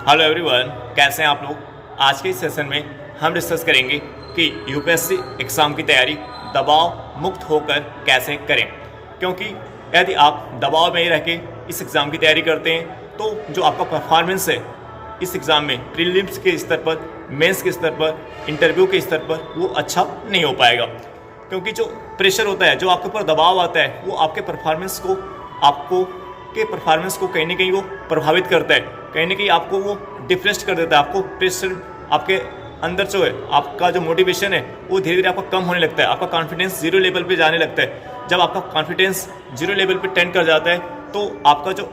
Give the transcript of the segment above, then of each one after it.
Hello everyone, कैसे हैं आप लोग। आज के इस सेशन में हम डिस्कस करेंगे कि यूपीएससी एग्ज़ाम की तैयारी दबाव मुक्त होकर कैसे करें। क्योंकि यदि आप दबाव में ही रह के इस एग्ज़ाम की तैयारी करते हैं तो जो आपका परफॉर्मेंस है इस एग्ज़ाम में प्रीलिम्स के स्तर पर, मेंस के स्तर पर, इंटरव्यू के स्तर पर वो अच्छा नहीं हो पाएगा। क्योंकि जो प्रेशर होता है, जो आपके ऊपर दबाव आता है, वो आपके परफॉर्मेंस को कहीं ना कहीं वो प्रभावित करता है, कहीं ना कहीं आपको वो डिप्रेस्ड कर देता है। आपको प्रेशर, आपके अंदर जो है आपका जो मोटिवेशन है वो धीरे धीरे आपका कम होने लगता है, आपका कॉन्फिडेंस जीरो लेवल पे जाने लगता है। जब आपका कॉन्फिडेंस जीरो लेवल पे टेंड कर जाता है तो आपका जो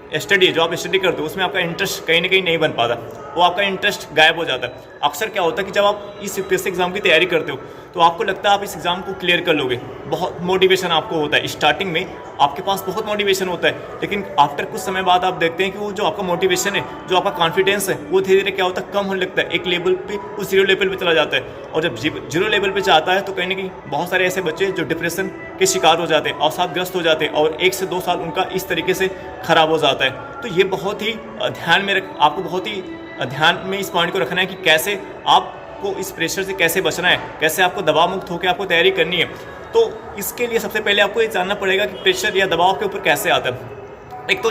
आप स्टडी करते हो उसमें आपका इंटरेस्ट कहीं ना कहीं नहीं बन पाता, वो आपका इंटरेस्ट गायब हो जाता है। अक्सर क्या होता है कि जब आप इस यूपीएससी एग्ज़ाम की तैयारी करते हो तो आपको लगता है आप इस एग्ज़ाम को क्लियर कर लोगे, बहुत मोटिवेशन आपको होता है। स्टार्टिंग में आपके पास बहुत मोटिवेशन होता है, लेकिन आफ्टर कुछ समय बाद आप देखते हैं कि वो जो आपका मोटिवेशन है, जो आपका कॉन्फिडेंस है, वो धीरे धीरे क्या होता है, कम होने लगता है। एक लेवल पे वो जीरो लेवल पे चला जाता है, और जब जीरो लेवल पे जाता है तो कहीं ना कहीं बहुत सारे ऐसे बच्चे जो डिप्रेशन के शिकार हो जाते हैं, अवसादग्रस्त हो जाते हैं, और 1 से 2 साल उनका इस तरीके से खराब हो जाता है। तो ये बहुत ही आपको बहुत ही ध्यान में इस पॉइंट को रखना है कि कैसे आपको इस प्रेशर से कैसे बचना है, कैसे आपको दबाव मुक्त होकर आपको तैयारी करनी है। तो इसके लिए सबसे पहले आपको ये जानना पड़ेगा कि प्रेशर या दबाव के ऊपर कैसे आता है। एक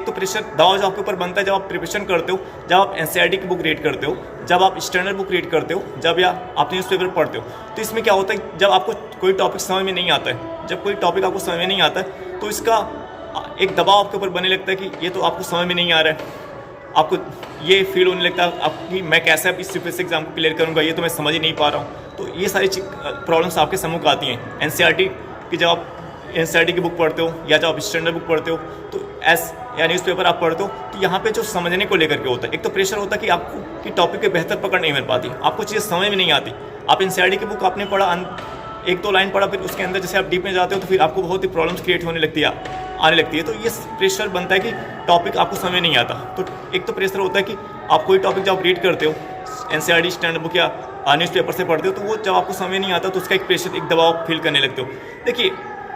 तो प्रेशर दबाव जो आपके ऊपर बनता है जब आप प्रिपरेशन करते हो, जब आप एनसीईआरटी की बुक रीड करते हो, जब आप स्टैंडर्ड बुक रीड करते हो, जब या आप न्यूज़पेपर पढ़ते हो। तो इसमें क्या होता है, जब आपको कोई टॉपिक समझ में नहीं आता है, तो इसका एक दबाव आपके ऊपर बनने लगता है कि ये तो आपको समझ में नहीं आ रहा है। आपको ये फील होने लगता है कि मैं कैसे अब इस यूपीएससी एग्जाम को क्लियर करूंगा, ये तो मैं समझ ही नहीं पा रहा हूँ। तो ये सारी प्रॉब्लम्स आपके सम्मुख आती हैं। एनसीईआरटी की बुक पढ़ते हो या जब आप स्टैंडर्ड बुक पढ़ते हो तो या न्यूज़पेपर आप पढ़ते हो, तो यहाँ पे जो समझने को लेकर के होता है, एक तो प्रेशर होता है कि आपको कि टॉपिक पे बेहतर पकड़ नहीं मिल पाती, आपको चीज़ें समझ में नहीं आती। आप एनसीईआरटी की बुक आपने पढ़ा, 1-2 लाइन पढ़ा, फिर उसके अंदर जैसे आप डीप में जाते हो तो फिर आपको बहुत ही प्रॉब्लम्स क्रिएट आने लगती है। तो ये प्रेशर बनता है कि टॉपिक आपको समझ नहीं आता। तो एक तो प्रेशर होता है कि आप कोई टॉपिक जब आप रीड करते हो, एनसीईआरटी स्टैंडर्ड बुक या न्यूज़पेपर से पढ़ते हो, तो वो जब आपको समझ नहीं आता तो उसका एक प्रेशर, एक दबाव फील करने लगते हो। देखिए,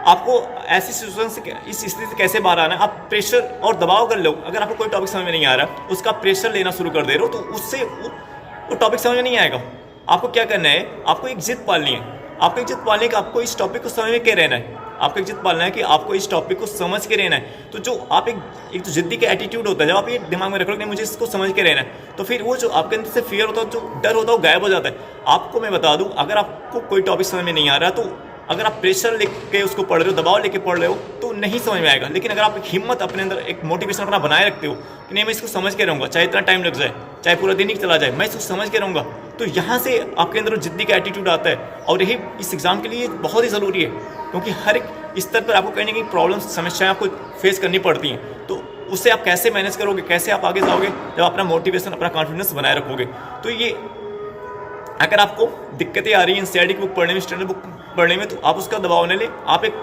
आपको ऐसी सिचुएशन से, इस स्थिति से कैसे बाहर आना है। आप प्रेशर और दबाव कर लो, अगर आपको कोई टॉपिक समझ में नहीं आ रहा, उसका प्रेशर लेना शुरू कर दे रहे हो, तो उससे वो टॉपिक समझ में नहीं आएगा। आपको क्या करना है, आपको एक जिद पालनी है। आपको एक जिद पालने कि आपको इस टॉपिक को समझ में के रहना है। आपको एक जिद पालना है कि आपको इस टॉपिक को समझ के रहना है। तो जो आप एक तो जिद्दी का एटीट्यूड होता है, जब आप ये दिमाग में रख लो कि मुझे इसको समझ के रहना है, तो फिर वो जो आपके अंदर से फियर होता है, जो डर होता है, वो गायब हो जाता है। आपको मैं बता दूं, अगर आपको कोई टॉपिक समझ में नहीं आ रहा, तो अगर आप प्रेशर लेके उसको पढ़ रहे हो, दबाव लेके पढ़ रहे हो, तो नहीं समझ में आएगा। लेकिन अगर आप एक हिम्मत अपने अंदर, एक मोटिवेशन अपना बनाए रखते हो कि नहीं, मैं इसको समझ के रहूँगा, चाहे इतना टाइम लग जाए, चाहे पूरा दिन ही चला जाए, मैं इसको समझ के रहूँगा, तो यहाँ से आपके अंदर जिद्दी का एटीट्यूड आता है। और यही इस एग्ज़ाम के लिए बहुत ही ज़रूरी है, क्योंकि हर एक स्तर पर आपको कहीं ना कहीं प्रॉब्लम्स, समस्याएं आपको फेस करनी पड़ती हैं। तो उससे आप कैसे मैनेज करोगे, कैसे आप आगे जाओगे, जब अपना मोटिवेशन, अपना कॉन्फिडेंस बनाए रखोगे। तो ये अगर आपको दिक्कतें आ रही हैं एनसीईआरटी की बुक पढ़ने में, स्टैंडर्ड बुक पढ़ने में, तो आप उसका दबाव न ले। आप एक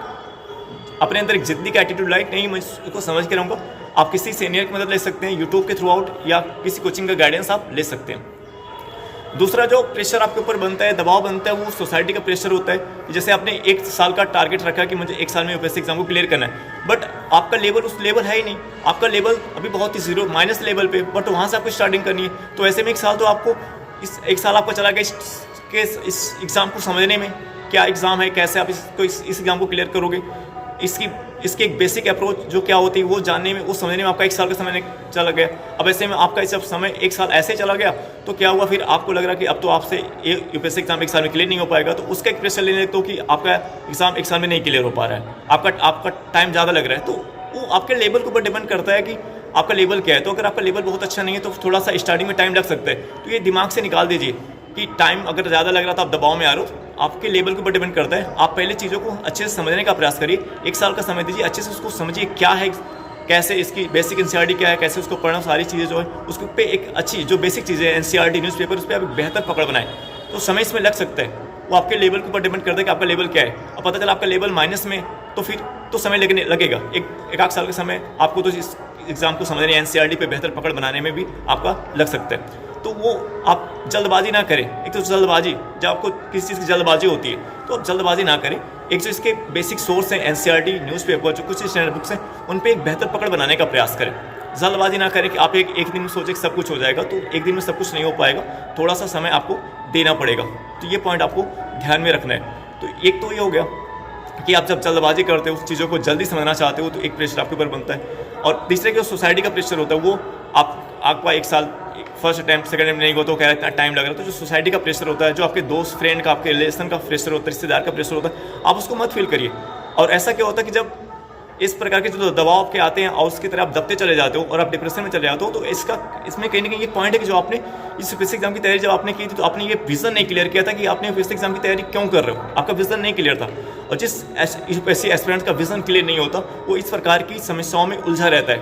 अपने अंदर एक जिद्दी का एटीट्यूड लाइक, नहीं मैं इसको समझ के रहूँगा। आप किसी सीनियर की मदद ले सकते हैं, यूट्यूब के थ्रू आउट, या किसी कोचिंग का गाइडेंस आप ले सकते हैं। दूसरा जो प्रेशर आपके ऊपर बनता है, दबाव बनता है, वो सोसाइटी का प्रेशर होता है। जैसे आपने 1 साल का टारगेट रखा कि मुझे 1 साल में यूपीएससी एग्जाम को क्लियर करना है, बट आपका लेवल उस लेवल है ही नहीं। आपका लेवल अभी बहुत ही जीरो माइनस लेवल पे, बट वहाँ से आपको स्टार्टिंग करनी है। तो ऐसे में 1 साल तो आपको, इस 1 साल आपका चला गया इस एग्ज़ाम को समझने में, क्या एग्ज़ाम है, कैसे आप इस एग्ज़ाम को क्लियर करोगे, इसकी एक बेसिक अप्रोच जो क्या होती है वो जानने में, वो समझने में आपका 1 साल का समय चला गया। अब ऐसे में आपका जब समय 1 साल ऐसे चला गया, तो क्या हुआ, फिर आपको लग रहा कि अब तो आपसे यूपीएससी एग्जाम 1 साल में क्लियर नहीं हो पाएगा। तो उसका एक प्रेशर लेने लगते हो कि आपका एग्जाम 1 साल में नहीं क्लियर हो पा रहा है, आपका टाइम ज़्यादा लग रहा है। तो वो आपके लेवल के ऊपर डिपेंड करता है कि आपका लेवल क्या है। तो अगर आपका लेवल बहुत अच्छा नहीं है तो थोड़ा सा स्टार्टिंग में टाइम लग सकता है। तो ये दिमाग से निकाल दीजिए कि टाइम अगर ज़्यादा लग रहा था, आप दबाव में आ रहे हो, आपके लेवल के ऊपर डिपेंड करता है। आप पहले चीज़ों को अच्छे से समझने का प्रयास करिए, 1 साल का समय दीजिए, अच्छे से उसको समझिए क्या है, कैसे इसकी बेसिक एनसीईआरटी क्या है, कैसे उसको पढ़ना, सारी चीज़ें जो है उसके पे एक अच्छी जो बेसिक चीज़ें हैं एनसीईआरटी, न्यूज़पेपर, उस पर आप बेहतर पकड़ बनाएं। तो समय इसमें लग सकता है, वो आपके लेवल के ऊपर डिपेंड करता है कि आपका लेवल क्या है। अब पता चला आपका लेवल माइनस में, तो फिर तो समय लगेगा। एक आध साल का समय आपको तो इस एग्ज़ाम को समझने, एनसीईआरटी पे बेहतर पकड़ बनाने में भी आपका लग सकता है। तो वो आप जल्दबाजी ना करें। एक तो जल्दबाजी, जब आपको किसी चीज़ की जल्दबाजी होती है तो आप जल्दबाजी ना करें। एक जो इसके बेसिक सोर्स हैं एनसीईआरटी, न्यूज़पेपर, जो कुछ स्टैंडर्ड बुक्स हैं, उन पे एक बेहतर पकड़ बनाने का प्रयास करें। जल्दबाजी ना करें कि आप एक दिन में सोचें कि सब कुछ हो जाएगा, तो एक दिन में सब कुछ नहीं हो पाएगा, थोड़ा सा समय आपको देना पड़ेगा। तो ये पॉइंट आपको ध्यान में रखना है। तो एक तो ये हो गया कि आप जब जल्दबाजी करते हो, उस चीज़ों को जल्दी समझना चाहते हो, तो एक प्रेशर आपके ऊपर बनता है। और तीसरे जो सोसाइटी का प्रेशर होता है, वो आपका एक साल फर्स्ट अटैम्प्ट सेकंड अटैम्प्ट नहीं हो तो कह रहा है टाइम लग रहा है। तो जो सोसाइटी का प्रेशर होता है, जो आपके दोस्त फ्रेंड का, आपके रिलेशन का प्रेशर होता है, रिश्तेदार का प्रेशर होता है, आप उसको मत फील करिए। और ऐसा क्या होता है कि जब इस प्रकार के जो दबाव आपके आते हैं और उसकी तरह आप दबते चले जाते हो और आप डिप्रेशन में चले जाते हो, तो इसमें कहीं ना कहीं ये पॉइंट है कि जो आपने इस यूपीएससी एग्जाम की तैयारी जब आपने की थी, तो आपने ये विजन नहीं क्लियर किया था कि आपने यूपीएससी एग्जाम की तैयारी क्यों कर रहे हो। आपका विजन नहीं क्लियर था। और जिस यूपीएससी एस्पिरेंट का विजन क्लियर नहीं होता, वो इस प्रकार की समस्याओं में उलझा रहता है।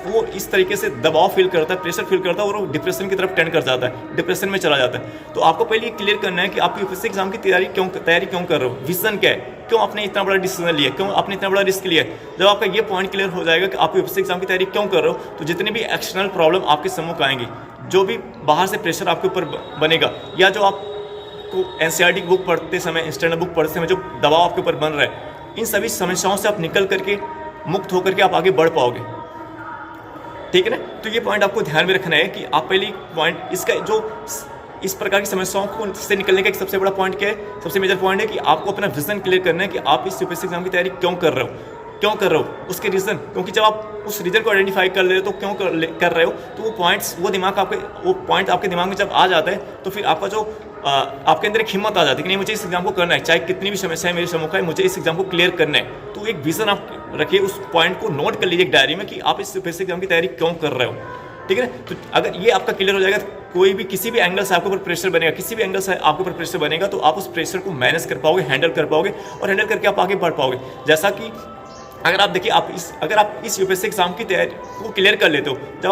वो इस तरीके से दबाव फील करता है, प्रेशर फील करता है और वो डिप्रेशन की तरफ टेंड कर जाता है, डिप्रेशन में चला जाता है। तो आपको पहले ये क्लियर करना है कि आप यूपीएससी एग्जाम की तैयारी क्यों कर रहे हो, विजन क्या है, क्यों आपने इतना बड़ा डिसीजन लिया, क्यों आपने इतना बड़ा रिस्क लिया। जब आपका ये पॉइंट क्लियर हो जाएगा कि आप यूपीएससी एग्जाम की तैयारी क्यों कर रहे हो, तो जितनी भी एक्सटर्नल प्रॉब्लम आपके सम्मुख आएंगी, जो भी बाहर से प्रेशर आपके ऊपर बनेगा, या जो आपको एनसीईआरटी की बुक पढ़ते समय, इंटरनल बुक पढ़ते समय जो दबाव आपके ऊपर बन रहा है, इन सभी समस्याओं से आप निकल करके, मुक्त होकर के आप आगे बढ़ पाओगे। ठीक है ना। तो ये पॉइंट आपको ध्यान में रखना है कि आप पहले पॉइंट इसका जो इस प्रकार की समस्याओं को से निकलने का एक सबसे बड़ा पॉइंट क्या है, सबसे मेजर पॉइंट है कि आपको अपना विजन क्लियर करना है कि आप इस यूपीएससी एग्जाम की तैयारी क्यों कर रहे हो, उसके रीज़न। क्योंकि जब आप उस रीज़न को आइडेंटिफाई कर ले रहे हो, तो क्यों कर रहे हो, तो वो पॉइंट्स, वो पॉइंट आपके दिमाग में जब आ जाता है, तो फिर आपका जो आपके अंदर एक हिम्मत आ जाती है कि नहीं, मुझे इस एग्जाम को करना है, चाहे कितनी भी समस्याएं मेरे सम्मुख है, मुझे इस एग्जाम को क्लियर करना है। तो एक विजन आप रखिए, उस पॉइंट को नोट कर लीजिए एक डायरी में कि आप इस यूपीएससी एग्जाम की तैयारी क्यों कर रहे हो। ठीक है ना। तो अगर ये आपका क्लियर हो जाएगा, तो कोई भी किसी भी एंगल से आपके ऊपर प्रेशर बनेगा, किसी भी एंगल से आपके ऊपर प्रेशर बनेगा, तो आप उस प्रेशर को मैनेज कर पाओगे, हैंडल कर पाओगे, और हैंडल करके आप आगे बढ़ पाओगे। जैसा कि अगर आप देखिए, अगर आप इस यूपीएससी एग्जाम की तैयारी को क्लियर कर लेते हो, जब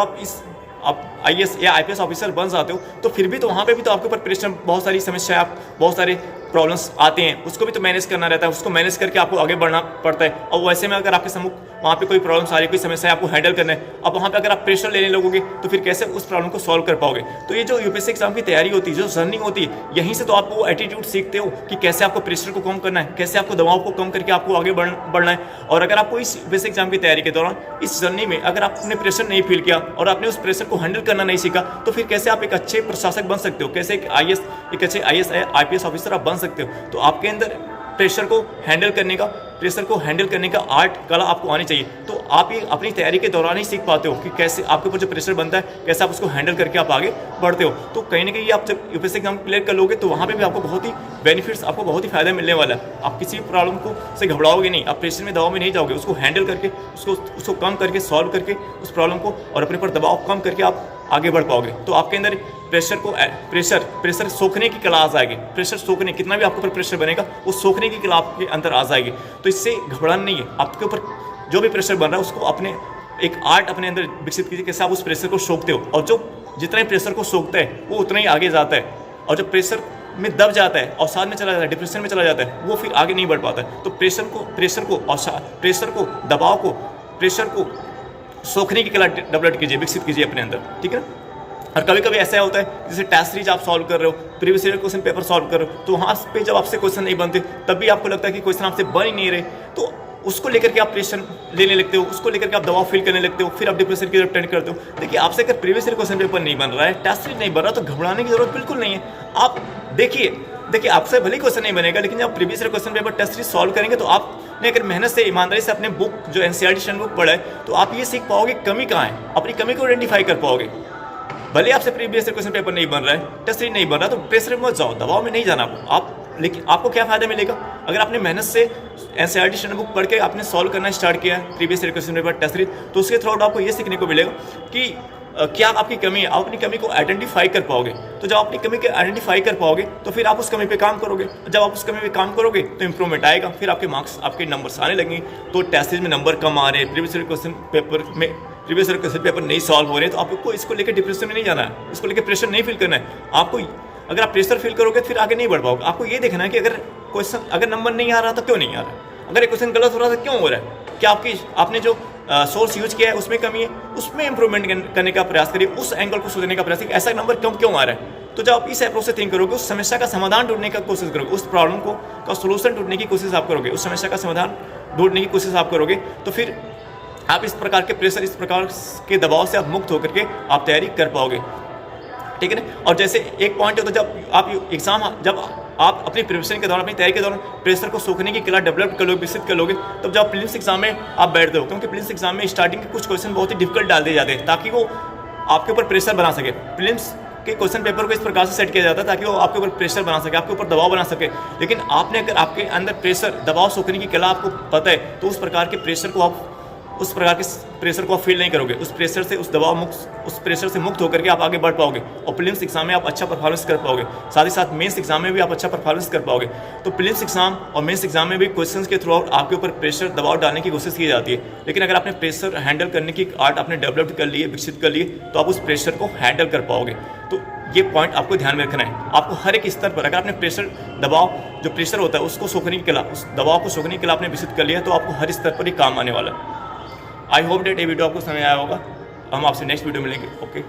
आप आईएएस या आईपीएस ऑफिसर बन जाते हो, तो फिर भी तो वहाँ पे भी तो आपके ऊपर प्रेशर, बहुत सारी समस्याएं, बहुत सारे प्रॉब्लम्स आते हैं, उसको भी तो मैनेज करना रहता है, उसको मैनेज करके आपको आगे बढ़ना पड़ता है। और वैसे में अगर आपके सम्मुख वहाँ पे कोई प्रॉब्लम्स आ रही है, कोई समस्या आपको हैंडल करना है, अब वहाँ पे अगर आप प्रेशर लेने लगोगे, तो फिर कैसे उस प्रॉब्लम को सॉल्व कर पाओगे। तो ये जो यूपीएससी एग्जाम की तैयारी होती है, जो जर्नी होती है, यहीं से तो आप वो एटीट्यूड सीखते हो कि कैसे आपको प्रेशर को कम करना है, कैसे आपको दबाव को कम करके आपको आगे बढ़ना है। और अगर आपको इस यूपीएससी एग्जाम की तैयारी के दौरान, इस जर्नी में अगर आपने प्रेशर नहीं फील किया और आपने उस प्रेशर को हैंडल करना नहीं सीखा, तो फिर कैसे आप एक अच्छे प्रशासक बन सकते हो, कैसे एक अच्छे आईएएस आईपीएस ऑफिसर आप बन सकते हो। तो आपके अंदर प्रेशर को हैंडल करने का आर्ट, कला आपको आनी चाहिए। तो आप ये अपनी तैयारी के दौरान ही सीख पाते हो कि कैसे आपके ऊपर जो प्रेशर बनता है, कैसे आप उसको हैंडल करके आप आगे बढ़ते हो। तो कहीं ना कहीं आप जब यूपीएससी एग्जाम क्लियर कर लोगे, तो वहाँ पे भी आपको बहुत ही बेनिफिट्स, आपको बहुत ही फायदा मिलने वाला है। आप किसी भी प्रॉब्लम को से घबराओगे नहीं, आप प्रेशर में, दबाव में नहीं जाओगे, उसको हैंडल करके, उसको कम करके, सॉल्व करके उस प्रॉब्लम को, और अपने पर दबाव कम करके आप आगे बढ़ पाओगे। तो आपके अंदर प्रेशर सोखने की कला आ जाएगी। प्रेशर सोखने, कितना भी आपके ऊपर प्रेशर बनेगा, वो सोखने की कला आपके अंदर आ जाएगी। तो इससे घबराना नहीं है। आपके ऊपर जो भी प्रेशर बन रहा है, उसको अपने एक आर्ट अपने अंदर विकसित कीजिए, कैसे आप उस प्रेशर को सोखते हो। और जो जितना ही प्रेशर को सोखता है, वो उतना ही आगे जाता है। और जब प्रेशर में दब जाता है, अवसाद में चला जाता है, डिप्रेशन में चला जाता है, वो फिर आगे नहीं बढ़ पाता है। तो दबाव को, प्रेशर को सोखने की कला डेवलप कीजिए, विकसित कीजिए अपने अंदर। ठीक है ना। और कभी कभी ऐसा होता है, जैसे टेस्ट सीरीज आप सॉल्व कर रहे हो, previous year question paper solve कर रहे हो, तो वहाँ पे जब आपसे क्वेश्चन नहीं बनते, तब भी आपको लगता है कि क्वेश्चन आपसे बन ही नहीं रहे, तो उसको लेकर के आप प्रेशर लेने लगते हो, उसको लेकर के आप दबाव फील करने लगते हो, फिर आप डिप्रेशन की तरफ टेंड करते हो। देखिए, आपसे अगर प्रीवियस ईयर क्वेश्चन पेपर नहीं बन रहा है, टेस्ट सीरीज नहीं बन रहा, तो घबराने की जरूरत बिल्कुल नहीं है। आप देखिए आपसे भले ही क्वेश्चन नहीं बनेगा, लेकिन जब previous year question paper test series solve करेंगे, तो आपने अगर मेहनत से, ईमानदारी से अपने बुक, जो एनसीईआरटी बुक पढ़ा है, तो आप ये सीख पाओगे कमी कहाँ है, अपनी कमी को आइडेंटिफाई कर पाओगे। भले आपसे प्रीवियस ईयर क्वेश्चन पेपर नहीं बन रहा है, टेस्ट सीरीज नहीं बन रहा, तो प्रेशर में मत जाओ, दबाव में नहीं जाना आप। लेकिन आपको क्या फायदा मिलेगा, अगर आपने मेहनत से एनसीईआरटी स्टैंडर्ड बुक पढ़ के आपने सॉल्व करना स्टार्ट किया है previous year question paper test series, तो उसके थ्रू आपको ये सीखने को मिलेगा कि क्या आपकी कमी है, आप अपनी कमी को आइडेंटिफाई कर पाओगे। तो जब अपनी कमी को आइडेंटिफाई कर पाओगे, तो फिर आप उस कमी पे काम करोगे। जब आप उस कमी पे काम करोगे, तो इंप्रूवमेंट आएगा, फिर आपके मार्क्स, आपके नंबर्स आने लगेंगे। तो टेस्ट सीरीज में नंबर कम आ रहे हैं, प्रीवियस ईयर क्वेश्चन पेपर नहीं सॉल्व हो रहे, तो आपको इसको लेकर डिप्रेशन में नहीं जाना है, इसको लेकर प्रेशर नहीं फील करना है। आपको अगर आप प्रेशर फील करोगे, तो फिर आगे नहीं बढ़ पाओगे। आपको ये देखना है कि अगर नंबर नहीं आ रहा, तो क्यों नहीं आ रहा, अगर एक क्वेश्चन गलत हो रहा, तो क्यों हो रहा है, क्या आपने जो सोर्स यूज किया है उसमें कमी है, उसमें इंप्रूवमेंट करने का प्रयास करिए, उस एंगल को सोचने का प्रयास करिए, ऐसा नंबर क्यों आ रहा है। तो जब आप इस अप्रोच से थिंक करोगे, उस समस्या का समाधान ढूंढने का कोशिश करोगे, उस प्रॉब्लम का सोल्यूशन ढूंढने की कोशिश आप करोगे, उस समस्या का समाधान ढूंढने की कोशिश आप करोगे, तो फिर आप इस प्रकार के प्रेशर, इस प्रकार के दबाव से आप मुक्त होकर के आप तैयारी कर पाओगे, ठीक है ना। और जैसे एक पॉइंट है, तो जब आप एग्जाम, जब आप अपनी प्रिपरेशन के दौरान, अपनी तैयारी के दौरान प्रेशर को सोखने की कला डेवलप कर लोगे, विकसित कर लोगे, तब जब प्रीलिम्स एग्जाम में आप बैठते हो, क्योंकि प्रीलिम्स एग्जाम में स्टार्टिंग के कुछ क्वेश्चन बहुत ही डिफिकल्ट डाल दिए जाते हैं ताकि वो आपके ऊपर प्रेशर बना सके। प्रीलिम्स के क्वेश्चन पेपर को इस प्रकार से सेट किया जाता है ताकि वो आपके ऊपर प्रेशर बना सके, आपके ऊपर दबाव बना सके। लेकिन आपने अगर आपके अंदर प्रेशर, दबाव सोखने की कला आपको पता है, तो उस प्रकार के प्रेशर को आप फील नहीं करोगे। उस प्रेशर से, उस प्रेशर से मुक्त होकर के आप आगे बढ़ पाओगे और प्रीलिम्स एग्जाम में आप अच्छा परफॉर्मेंस कर पाओगे। साथ ही साथ मेंस एग्जाम में भी आप अच्छा परफॉर्मेंस कर पाओगे। तो प्रीलिम्स एग्जाम और मेंस एग्जाम में भी क्वेश्चंस के थ्रू आउट आपके ऊपर प्रेशर, दबाव डालने की कोशिश की जाती है। लेकिन अगर आपने प्रेशर हैंडल करने की आर्ट आपने डेवलप कर ली है, विकसित कर ली है, तो आप उस प्रेशर को हैंडल कर पाओगे। तो ये पॉइंट आपको ध्यान में रखना है। आपको हर एक स्तर पर, अगर आपने प्रेशर, दबाव, जो प्रेशर होता है उसको सोखने की कला, उस दबाव को सोखने की कला आपने विकसित कर लिया है, तो आपको हर स्तर पर ही काम आने वाला है। आई होप डेट ये वीडियो आपको समझ आया होगा। हम आपसे नेक्स्ट वीडियो मिलेंगे। ओके।